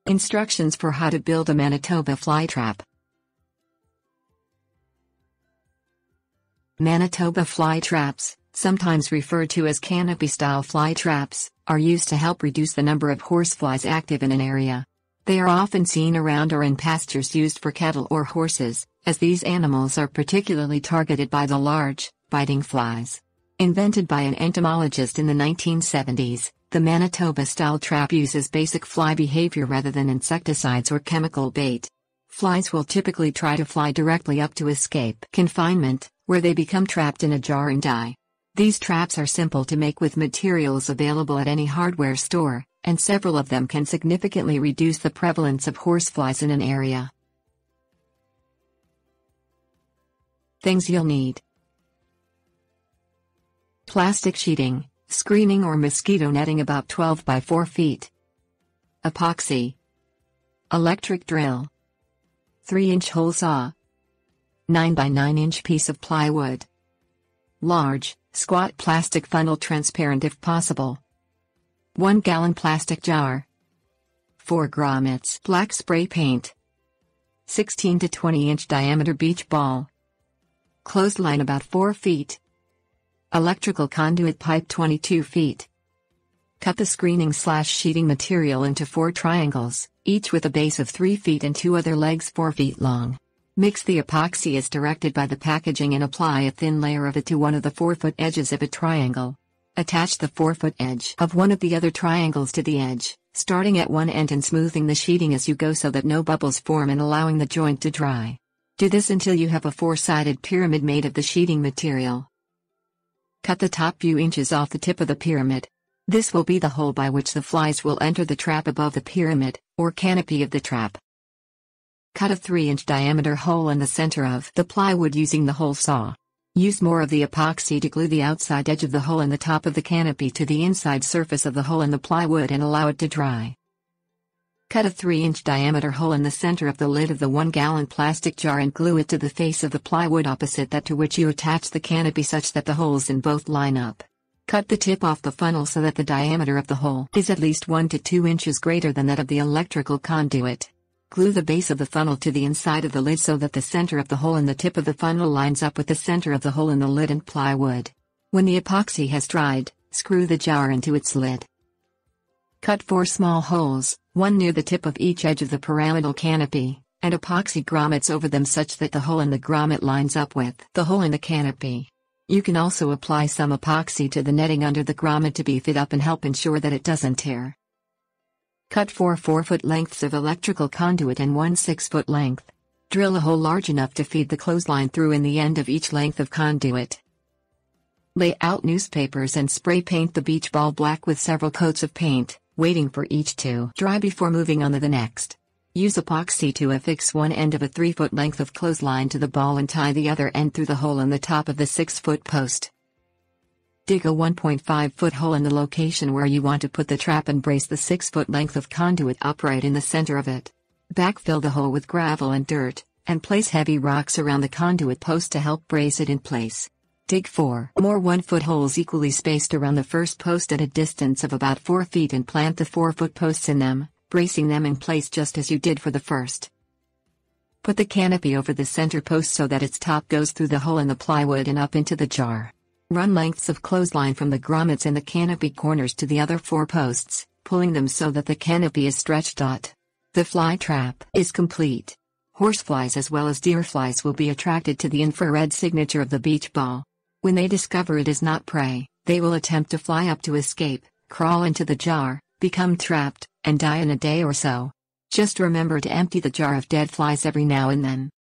Instructions for how to build a Manitoba fly trap. Manitoba fly traps, sometimes referred to as canopy-style fly traps, are used to help reduce the number of horseflies active in an area. They are often seen around or in pastures used for cattle or horses, as these animals are particularly targeted by the large, biting flies. Invented by an entomologist in the 1970s, the Manitoba-style trap uses basic fly behavior rather than insecticides or chemical bait. Flies will typically try to fly directly up to escape confinement, where they become trapped in a jar and die. These traps are simple to make with materials available at any hardware store, and several of them can significantly reduce the prevalence of horseflies in an area. Things you'll need: plastic sheeting, screening or mosquito netting about 12 by 4 feet. Epoxy. Electric drill. 3-inch hole saw. 9 by 9-inch piece of plywood. Large, squat plastic funnel, transparent if possible. 1-gallon plastic jar. 4 grommets black spray paint. 16 to 20-inch diameter beach ball. Clothesline about 4 feet. Electrical conduit pipe 22 feet. Cut the screening/sheeting material into 4 triangles, each with a base of 3 feet and 2 other legs 4 feet long. Mix the epoxy as directed by the packaging and apply a thin layer of it to one of the 4-foot edges of a triangle. Attach the 4-foot edge of one of the other triangles to the edge, starting at one end and smoothing the sheeting as you go so that no bubbles form and allowing the joint to dry. Do this until you have a 4-sided pyramid made of the sheeting material. Cut the top few inches off the tip of the pyramid. This will be the hole by which the flies will enter the trap above the pyramid, or canopy of the trap. Cut a 3-inch diameter hole in the center of the plywood using the hole saw. Use more of the epoxy to glue the outside edge of the hole in the top of the canopy to the inside surface of the hole in the plywood and allow it to dry. Cut a 3-inch diameter hole in the center of the lid of the 1-gallon plastic jar and glue it to the face of the plywood opposite that to which you attach the canopy such that the holes in both line up. Cut the tip off the funnel so that the diameter of the hole is at least 1 to 2 inches greater than that of the electrical conduit. Glue the base of the funnel to the inside of the lid so that the center of the hole in the tip of the funnel lines up with the center of the hole in the lid and plywood. When the epoxy has dried, screw the jar into its lid. Cut 4 small holes, one near the tip of each edge of the pyramidal canopy, and epoxy grommets over them such that the hole in the grommet lines up with the hole in the canopy. You can also apply some epoxy to the netting under the grommet to beef it up and help ensure that it doesn't tear. Cut 4 4-foot lengths of electrical conduit and 1 6-foot length. Drill a hole large enough to feed the clothesline through in the end of each length of conduit. Lay out newspapers and spray paint the beach ball black with several coats of paint, waiting for each to dry before moving on to the next. Use epoxy to affix one end of a 3-foot length of clothesline to the ball and tie the other end through the hole in the top of the 6-foot post. Dig a 1.5-foot hole in the location where you want to put the trap and brace the 6-foot length of conduit upright in the center of it. Backfill the hole with gravel and dirt, and place heavy rocks around the conduit post to help brace it in place. Dig 4 more 1-foot holes equally spaced around the first post at a distance of about 4 feet and plant the 4-foot posts in them, bracing them in place just as you did for the first. Put the canopy over the center post so that its top goes through the hole in the plywood and up into the jar. Run lengths of clothesline from the grommets and the canopy corners to the other 4 posts, pulling them so that the canopy is stretched out. The fly trap is complete. Horseflies as well as deerflies will be attracted to the infrared signature of the beach ball. When they discover it is not prey, they will attempt to fly up to escape, crawl into the jar, become trapped, and die in a day or so. Just remember to empty the jar of dead flies every now and then.